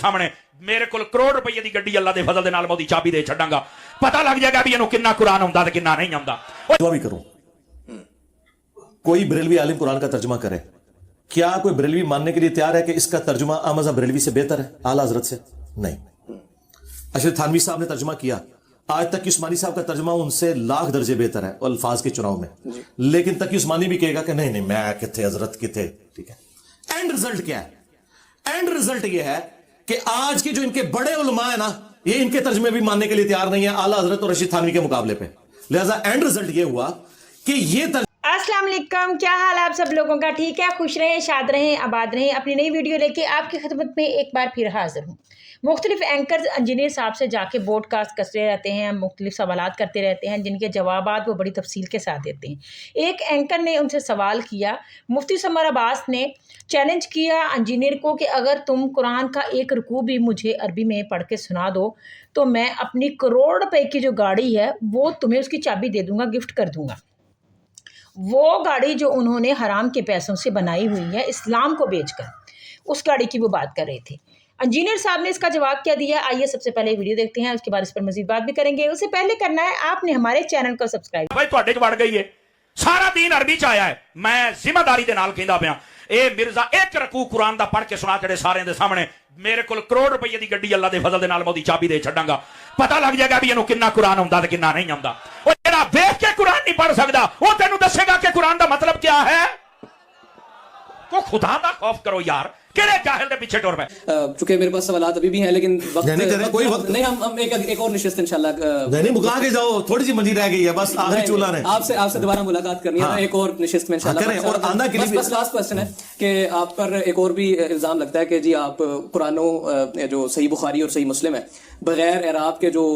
ਸਾਹਮਣੇ ਮੇਰੇ ਕੋਲ ਕਰੋੜ ਰੁਪਏ ਦੀ ਗੱਡੀ ਅੱਲਾ ਦੇ ਫਜ਼ਲ ਦੇ ਨਾਲ ਮੈਂ ਉਹਦੀ ਚਾਬੀ ਦੇ ਛੱਡਾਂਗਾ ਪਤਾ ਲੱਗ ਜਾਏਗਾ ਵੀ ਇਹਨੂੰ ਕਿੰਨਾ ਕੁਰਾਨ ਆਉਂਦਾ ਤੇ ਕਿੰਨਾ ਨਹੀਂ ਆਉਂਦਾ दुआ भी करूं कोई बरेलवी आलिम कुरान का तर्जुमा करे क्या कोई बरेलवी मानने के लिए तैयार है कि इसका तर्जुमा आमज़ा बरेलवी से बेहतर है आला हजरत से नहीं अशरफ थानवी साहब ने तर्जुमा किया आज तक उस्मानी साहब का तर्जुमा उनसे लाख दर्जे बेहतर है और अल्फाज के चुनाव में लेकिन तक उस्मानी भी कहेगा कि नहीं नहीं मैं किथे हजरत किथे ठीक है एंड रिजल्ट क्या है एंड रिजल्ट ये है कि आज के जो इनके बड़े उलमा है ना ये इनके तर्जमे भी मानने के लिए तैयार नहीं है आला हजरत और रशीद थानवी के मुकाबले पे लिहाजा एंड रिजल्ट ये हुआ कि ये अस्सलाम वालेकुम, क्या हाल आप सब लोगों का? ठीक है, खुश रहें, शाद रहें, आबाद रहें। अपनी नई वीडियो लेके आपकी खिदमत में एक बार फिर हाजिर हूँ। मुख्तलिफ एंकर इंजीनियर साहब से जाके ब्रॉडकास्ट करते रहते हैं, मुख्तलिफ सवालात करते रहते हैं जिनके जवाबात वो बड़ी तफसील के साथ देते हैं। एक एंकर ने उनसे सवाल किया, मुफ्ती समर अब्बास ने चैलेंज किया इंजीनियर को कि अगर तुम कुरान का एक रुकू भी मुझे अरबी में पढ़ के सुना दो तो मैं अपनी करोड़ रुपए की जो गाड़ी है वो तुम्हें उसकी चाबी दे दूँगा, गिफ्ट कर दूँगा। वो गाड़ी जो उन्होंने हराम के पैसों से बनाई हुई है इस्लाम को बेचकर, उस गाड़ी की वो बात कर रहे थे। इंजीनियर साहब ने इसका जवाब क्या दिया, आइए सबसे पहले वीडियो देखते हैं, उसके बाद इस पर मजीद बात भी करेंगे। उससे पहले करना है आपने हमारे चैनल को सब्सक्राइब। भाई ਤੁਹਾਡੇ ਚ ਵੜ ਗਈ ਏ ਸਾਰਾ ਦੀਨ ਅਰਬੀ ਚ ਆਇਆ ਹੈ ਮੈਂ ਜ਼ਿੰਮੇਵਾਰੀ ਦੇ ਨਾਲ ਕਹਿੰਦਾ ਪਿਆ ਇਹ ਮਿਰਜ਼ਾ ਇੱਕ ਰਕੂ ਕੁਰਾਨ ਦਾ ਪੜ੍ਹ ਕੇ ਸੁਣਾ ਜਿਹੜੇ ਸਾਰਿਆਂ ਦੇ ਸਾਹਮਣੇ ਮੇਰੇ ਕੋਲ ਕਰੋੜ ਰੁਪਏ ਦੀ ਗੱਡੀ ਅੱਲਾ ਦੇ ਫਜ਼ਲ ਦੇ ਨਾਲ ਮੈਂ ਉਹਦੀ ਚਾਬੀ ਦੇ ਛੱਡਾਂਗਾ ਪਤਾ ਲੱਗ ਜਾਏਗਾ ਵੀ ਇਹਨੂੰ ਕਿੰਨਾ ਕੁਰਾਨ ਆਉਂਦਾ ਤੇ ਕਿੰਨਾ ਨਹੀਂ ਆਉਂਦਾ ਉਹ ਜਿਹੜਾ ਵੇਖ ਕੇ ਕੁਰਾਨ ਨਹੀਂ ਪੜ੍ਹ ਸਕਦਾ ਉਹ ਤੈਨੂੰ ਦੱਸੇਗਾ ਕਿ ਕੁਰਾਨ ਦਾ ਮਤਲਬ ਕੀ ਹੈ को खुदा का खौफ करो यार केड़े जाहिल दे पीछे टुर पे चूंकि मेरे पास सवालात अभी भी हैं लेकिन वक्त नहीं, कोई वक्त नहीं हम एक और निश्चित इंशाल्लाह नहीं मुका के जाओ थोड़ी सी मंजी रह गई है बस आखिरी चूल्हा है आपसे दोबारा मुलाकात करनी है एक और निश्चित में इंशाल्लाह और आना के लिए बस लास्ट क्वेश्चन है कि आप पर एक और भी इल्जाम लगता है कि जी आप कुरानों जो सही बुखारी और सही मुस्लिम है बगैर एराब के जो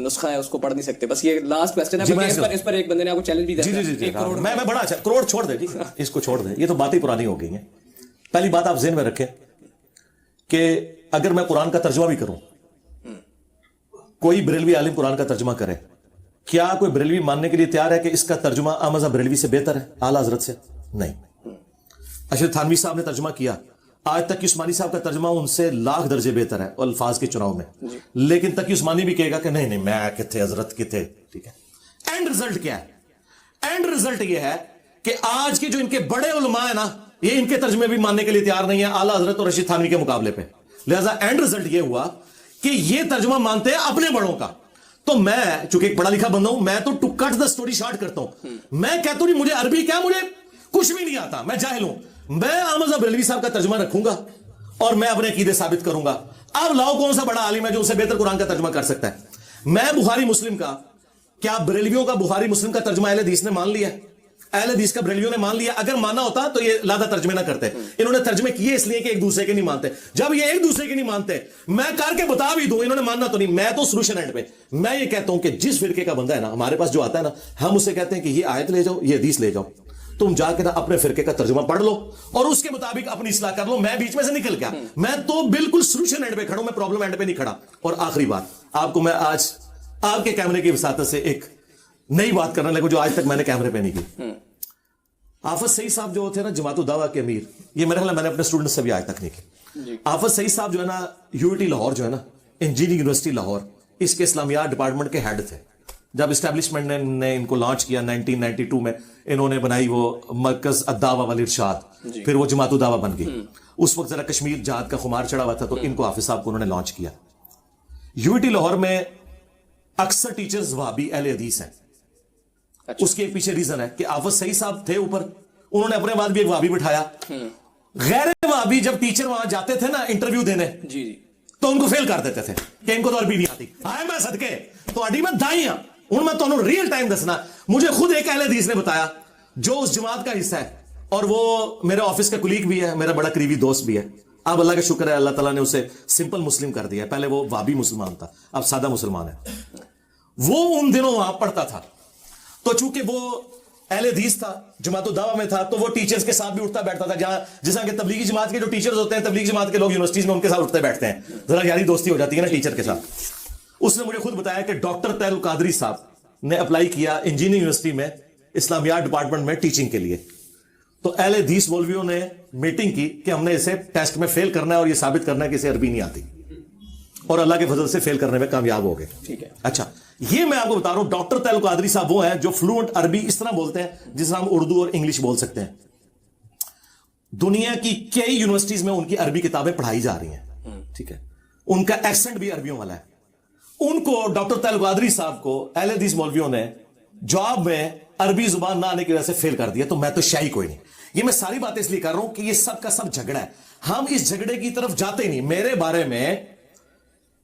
नुस्खा है उसको पढ़ नहीं सकते। बस ये लास्ट क्वेश्चन है, इस पर एक बंदे ने आपको चैलेंज भी दिया। मैं बड़ा अच्छा करोड़ छोड़ दे ठीक इसको छोड़ दे, ये तो बातें पुरानी हो गई हैं। पहली बात आप ज़हन में रखें कि अगर मैं कुरान का तर्जुमा भी करूं, कोई बरेलवी आलिम कुरान का तर्जुमा करे, क्या कोई बरेलवी मानने के लिए तैयार है कि इसका तर्जुमा आमज़ा बरेलवी से बेहतर है आला हजरत से? नहीं। अशरफ थानवी साहब ने तर्जुमा किया, आज तक उस्मानी साहब का तर्जुमा उनसे लाख दर्जे बेहतर है और अल्फाज के चुनाव में लेकिन तक उस्मानी भी कहेगा कि नहीं नहीं मैं किथे हजरत किथे ठीक है। एंड रिजल्ट क्या है? एंड रिजल्ट ये है कि आज के जो इनके बड़े उलमा है ना ये इनके तर्जमे भी मानने के लिए तैयार नहीं है आला हजरत और रशीद थानवी के मुकाबले पे। लिहाजा एंड रिजल्ट ये हुआ कि ये तर्जमा मानते हैं अपने बड़ों का। तो मैं चूंकि एक पढ़ा लिखा बंदा हूं मैं तो to cut the story short करता हूं, मैं कहता हूं मुझे अरबी क्या मुझे कुछ भी नहीं आता, मैं जाहिल हूं, मैं आमज़ा बरेलवी साहब का तर्जुमा रखूंगा और मैं अपने अकीदे साबित करूंगा। अब लाओ कौन सा बड़ा आलिम है जो उससे बेहतर कुरान का तर्जुमा कर सकता है। मैं बुखारी मुस्लिम का, क्या बरेलवियों का बुखारी मुस्लिम का तर्जुमा अहले हदीस ने मान लिया? अहले हदीस का बरेलवियों ने मान लिया? अगर माना होता तो ये लादा तर्जमे ना करते, इन्होंने तर्जमे किए इसलिए कि एक दूसरे के नहीं मानते। जब ये एक दूसरे के नहीं मानते मैं करके बता भी दूं, इन्होंने मानना तो नहीं, मैं तो सॉल्यूशन एंड पे मैं ये कहता हूं कि जिस फिरके का बंदा है ना हमारे पास जो आता है ना हम उससे कहते हैं कि ये आयत ले जाओ ये हदीस ले जाओ, तुम जाके ना अपने फिरके का तर्जुमा पढ़ लो और उसके मुताबिक अपनी इस्लाह कर लो। मैं बीच में से निकल गया, मैं तो बिल्कुल सॉल्यूशन एंड पे खड़ा हूं, मैं प्रॉब्लम एंड पे नहीं खड़ा। और आखिरी बात आपको मैं आज आपके कैमरे की वसातत से एक नई बात करने लगा जो आज तक मैंने कैमरे पे नहीं की। आफत सईद साहब जो थे ना जमातुल दावा के अमीर, ये मेरे ख्याल मैंने अपने स्टूडेंट से भी आज तक नहीं की। आफत सईद साहब जो है ना यूटी लाहौर जो है ना इंजीनियरिंग यूनिवर्सिटी लाहौर इसके इस्लामियात डिपार्टमेंट के हेड थे। जब इस्टेब्लिशमेंट ने इनको लॉन्च किया 1992 में इन्होंने बनाई वो मरकज अद्दावा वल इरशाद, फिर वो जमातुल दावा बन गई। उस वक्त जरा कश्मीर जहाद का खुमार चढ़ा हुआ था तो इनको हाफिज साहब को उन्होंने लॉन्च किया। यूटी लाहौर में अक्सर टीचर्स वहाबी अहले हदीस हैं। अच्छा। उसके पीछे रीजन है कि आफत सईद साहब थे ऊपर, उन्होंने अपने बाद भी एक वहाबी बिठाया। गैर वहाबी जब टीचर वहां जाते थे ना इंटरव्यू देने जी तो उनको फेल कर देते थे कि इनको तो अरबी नहीं आती। आए मैं सदके तो मैं दाई हां हूं, मैं तो रियल टाइम दसना, मुझे खुद एक अहले हदीस ने बताया जो उस जमात का हिस्सा है और वो मेरे ऑफिस का कुलीग भी है, मेरा बड़ा करीबी दोस्त भी है। अब अल्लाह का शुक्र है अल्लाह ताला ने उसे सिंपल मुस्लिम कर दिया। पहले वो वाबी मुसलमान था, अब सादा मुसलमान है। वो उन दिनों वहां पढ़ता था तो चूंकि वो अहले हदीस था, जमातुल दावा में था, तो वो टीचर्स के साथ भी उठता बैठता था। जहां जैसा कि तबलीगी जमात के जो टीचर्स होते हैं, तबलीगी जमात के लोग यूनिवर्सिटीज में उनके साथ उठते बैठते हैं, जरा यारी दोस्ती हो जाती है ना टीचर के साथ। उसने मुझे खुद बताया कि डॉक्टर तैयब कादरी साहब ने अप्लाई किया इंजीनियरिंग यूनिवर्सिटी में इस्लामियात डिपार्टमेंट में टीचिंग के लिए। تو اہل حدیث مولویوں نے میٹنگ کی کہ ہم نے اسے ٹیسٹ میں فیل کرنا ہے اور یہ ثابت کرنا ہے کہ اسے عربی نہیں آتی, اور اللہ کے فضل سے فیل کرنے میں کامیاب ہو گئے. ٹھیک ہے. اچھا, یہ میں آپ کو بتا رہا ہوں, ڈاکٹر طیل قادری صاحب وہ ہیں جو فلوئنٹ عربی اس طرح بولتے ہیں جس طرح ہم اردو اور انگلش بول سکتے ہیں. دنیا کی کئی یونیورسٹیز میں ان کی عربی کتابیں پڑھائی جا رہی ہیں. ٹھیک ہے, ان کا ایکسنٹ بھی عربیوں والا ہے. ان کو ڈاکٹر طیل قادری صاحب کو اہل حدیث مولویوں نے جواب میں عربی زبان نہ آنے کی وجہ سے فیل کر دیا. تو میں تو شاہی کوئی نہیں. یہ میں ساری باتیں اس لیے کر رہا ہوں کہ یہ سب کا سب جھگڑا ہے, ہم اس جھگڑے کی طرف جاتے نہیں. میرے بارے میں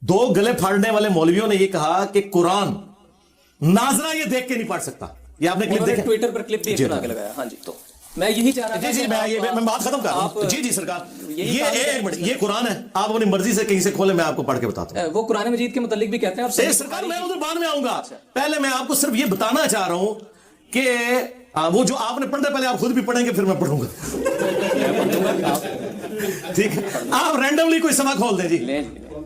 2 گلے پھاڑنے والے مولویوں نے یہ کہا کہ قرآن ناظرہ یہ دیکھ کے نہیں پڑھ سکتا. یہ آپ نے کلپ دیکھا, ٹویٹر پر کلپ دیکھ کے لگایا. ہاں جی, تو میں یہی چاہ رہا تھا. میں بات ختم کر رہا ہوں. جی سرکار, یہ قرآن ہے, آپ اپنی مرضی سے کہیں سے کھولیں, میں آپ کو پڑھ کے بتاتا ہوں. وہ قرآن مجید کے متعلق بھی کہتے ہیں. سرکار میں ادھر بعد میں آؤں گا, پہلے میں آپ کو صرف یہ بتانا چاہ رہا ہوں کہ وہ جو آپ نے پڑھنا پہلے آپ خود بھی پڑھیں گے, پھر میں پڑھوں گا. ٹھیک ہے, آپ رینڈملی کوئی سبق کھول دیں جی,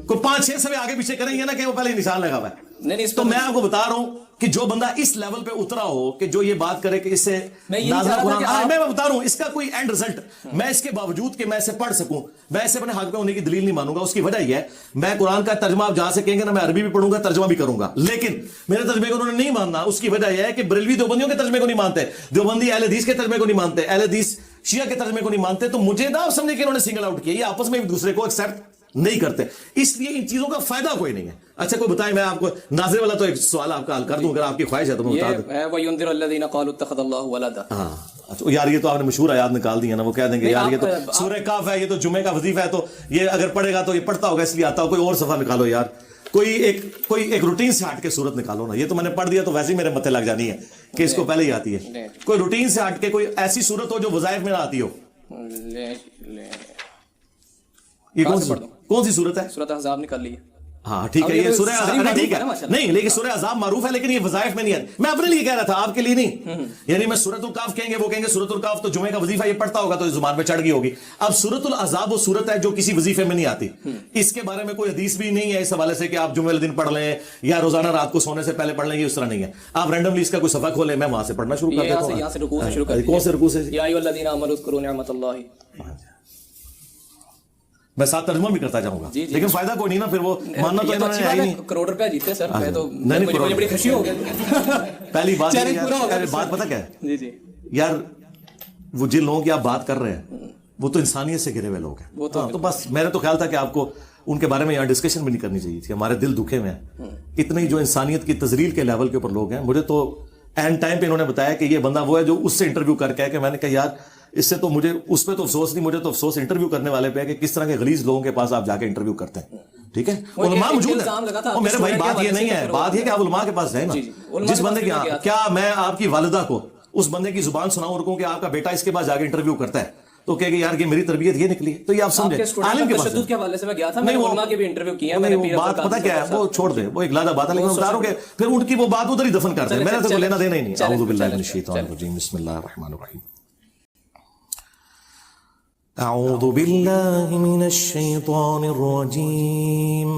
کوئی 5-6 سوے آگے پیچھے کریں گے نا کہ وہ پہلے نشان لگا ہوا ہے. تو میں آپ کو بتا رہا ہوں کہ جو بندہ اس لیول پہ اترا ہو کہ جو یہ بات کرے کہ اس سے نازلہ قرآن, میں بتا رہا ہوں اس کا کوئی اینڈ رزلٹ, میں اس کے باوجود کہ میں اسے پڑھ سکوں, میں اسے اپنے حق میں ہونے کی دلیل نہیں مانوں گا. اس کی وجہ یہ ہے, میں قرآن کا ترجمہ آپ جہاں سے کہیں گے نا, میں عربی بھی پڑھوں گا, ترجمہ بھی کروں گا, لیکن میرے ترجمے کو انہوں نے نہیں ماننا. اس کی وجہ یہ ہے کہ بریلوی دیوبندیوں کے ترجمے کو نہیں مانتے, دیوبندی اہل حدیث کے ترجمے کو نہیں مانتے, اہل حدیث شیعہ کے ترجمے کو نہیں مانتے. تو مجھے نہ سمجھے کہ انہوں نے سنگل آؤٹ کیا, یہ آپس میں ایک دوسرے کو ایکسپٹ نہیں کرتے, اس لیے ان چیزوں کا فائدہ کوئی نہیں ہے. اچھا کوئی بتائیں, میں آپ کو ناظر والا تو ایک سوال آپ کا حل کر دوں اگر آپ کی خواہش ہے تو میں بتا دوں. وَيُنذِرَ الَّذِينَ قَالُوا اتَّخَذَ اللَّهُ وَلَدًا. ہاں یار, یہ تو آپ نے مشہور آیات نکال دی ہے نا, وہ کہہ دیں گے یار یہ تو سورہ کاف ہے, یہ تو جمعے کا وظیفہ ہے, تو یہ اگر پڑھے گا تو یہ پڑھتا ہوگا اس لیے آتا ہو. کوئی اور صفحہ نکالو یار, کوئی ایک روٹین سے ہٹ کے صورت نکالو نا. یہ تو میں نے پڑھ دیا تو ویسے ہی میرے متھے لگ جانی ہے کہ اس کو پہلے ہی آتی ہے. کوئی روٹین سے ہٹ کے کوئی ایسی صورت ہو جو وظائف میں نہ آتی ہو. یہ کون سی صورت ہے؟ سورۃ احزاب نکال لی. ہاں ٹھیک ہے, یہ سورہ ٹھیک ہے نہیں, لیکن سورہ عذاب معروف ہے, لیکن یہ وظائف میں نہیں ہے. میں اپنے لیے کہہ رہا تھا, آپ کے لیے نہیں. یعنی میں سورۃ الکاف کہیں گے, وہ کہیں گے سورۃ الکاف تو جمعے کا وظیفہ, یہ پڑھتا ہوگا تو زبان پہ چڑھ گئی ہوگی. اب سورۃ العذاب وہ سورت ہے جو کسی وظیفے میں نہیں آتی. اس کے بارے میں کوئی حدیث بھی نہیں ہے اس حوالے سے کہ آپ جمعے والے دن پڑھ لیں یا روزانہ رات کو سونے سے پہلے پڑھ لیں, یہ اس طرح نہیں ہے. آپ رینڈملی اس کا کوئی صفحہ کھولیں, میں وہاں سے پڑھنا شروع کر دیتا ہوں. یہاں سے رکوع سے شروع کون سے رکوع سے؟ یا ایھا الذین آمنوا اذکروا نعمت اللہ. میں ساتھ ترجمہ بھی کرتا جاؤں گا, لیکن فائدہ کوئی نہیں نا, پھر وہ ماننا تو انہوں نے نہیں. کروڑ روپے جیتے سر, میں تو نہیں, بڑی خوشی ہو گئی. پہلی بات پتہ کیا ہے جی یار, وہ جن لوگوں کی آپ بات کر رہے ہیں وہ تو انسانیت سے گھرے ہوئے لوگ ہیں. تو بس میرا تو خیال تھا کہ آپ کو ان کے بارے میں یہاں ڈسکشن بھی نہیں کرنی چاہیے تھی. ہمارے دل دکھے ہوئے ہیں, اتنی جو انسانیت کی تزلیل کے لیول کے اوپر لوگ ہیں. مجھے تو اینڈ ٹائم پہ انہوں نے بتایا کہ یہ بندہ وہ ہے جو اس سے انٹرویو کر کے ہے, کہ میں نے کہا یار اس سے تو مجھے اس پہ تو افسوس نہیں, مجھے تو افسوس انٹرویو کرنے والے پہ ہے کہ کس طرح کے غلیظ لوگوں کے پاس آپ جا کے انٹرویو کرتے ہیں. ٹھیک ہے, علماء موجود ہیں. میرے بھائی بات یہ نہیں ہے, بات یہ کہ آپ علماء کے پاس جائیں نا. جس بندے کی, کیا میں آپ کی والدہ کو اس بندے کی زبان سناؤں اور کہوں کہ آپ کا بیٹا اس کے پاس جا کے انٹرویو کرتا ہے, تو کہے کہ یار کہ میری تربیت یہ نکلی, تو یہ آپ سمجھیں. عالم کے پاس کے حوالے سے میں گیا تھا, میں علماء کے بھی انٹرویو کیا, میں نے بات پتہ کیا ہے وہ چھوڑ دیں, وہ ایک علیحدہ بات ہے, لیکن بتا رہا ہوں کہ پھر ان کی وہ بات ادھر ہی دفن کر دیں. میرا تو لینا دینا ہی نہیں. اعوذ باللہ من الشیطان الرجیم, بسم اللہ الرحمن الرحیم. اعوذ باللہ من الشیطان الرجیم,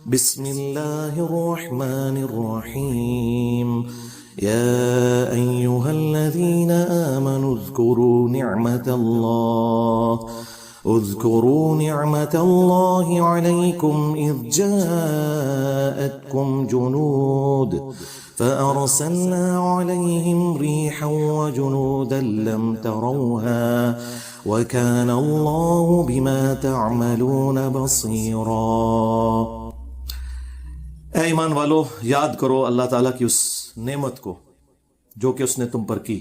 بسم اللہ الرحمن الرحیم. يا أيها الذين آمنوا اذكروا نعمة الله عليكم إذ جاءتكم جنود فأرسلنا عليهم ريحا وجنودا لم تروها وكان الله بما تعملون بصيرا. اے ایمان والو, یاد کرو اللہ تعالیٰ کی اس نعمت کو جو کہ اس نے تم پر کی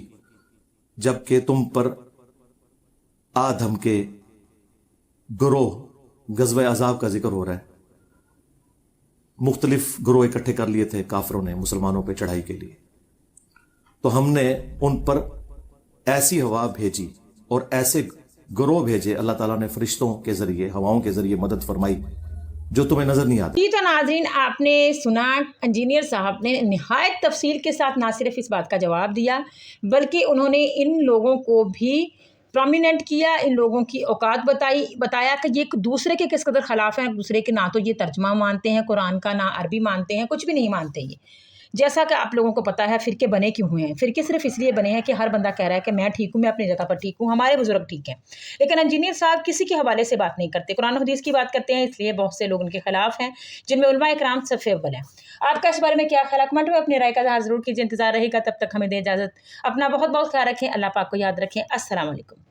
جبکہ تم پر آدم کے گروہ غزوہ عذاب کا ذکر ہو رہا ہے. مختلف گروہ اکٹھے کر لیے تھے کافروں نے مسلمانوں پہ چڑھائی کے لیے, تو ہم نے ان پر ایسی ہوا بھیجی اور ایسے گروہ بھیجے, اللہ تعالیٰ نے فرشتوں کے ذریعے, ہواؤں کے ذریعے مدد فرمائی جو تمہیں نظر نہیں آتی. جی تو ناظرین, آپ نے سنا انجینئر صاحب نے نہایت تفصیل کے ساتھ نہ صرف اس بات کا جواب دیا بلکہ انہوں نے ان لوگوں کو بھی پرومیننٹ کیا, ان لوگوں کی اوقات بتایا کہ یہ ایک دوسرے کے کس قدر خلاف ہیں. ایک دوسرے کے نہ تو یہ ترجمہ مانتے ہیں قرآن کا, نہ عربی مانتے ہیں, کچھ بھی نہیں مانتے. जैसा कि आप लोगों को पता है फ़िरके बने क्यों हुए हैं। फ़िरके सिर्फ इसलिए बने हैं कि हर बंदा कह रहा है कि मैं ठीक हूँ, मैं अपनी जगह पर ठीक हूँ, हमारे बुजुर्ग ठीक हैं, लेकिन इंजीनियर साहब किसी के हवाले से बात नहीं करते, कुरान हदीस की बात करते हैं, इसलिए बहुत से लोग उनके खिलाफ हैं, जिनमें उलमा इकराम सबसे अव्वल हैं। आपका इस बारे में क्या ख्याल है? कमेंट में अपनी राय का इज़हार ज़रूर कीजिए। इंतज़ार रहेगा, तब तक हमें दे इजाज़त। अपना बहुत बहुत ख्याल रखें, अल्लाह पाक को याद रखें। अस्सलाम वालेकुम।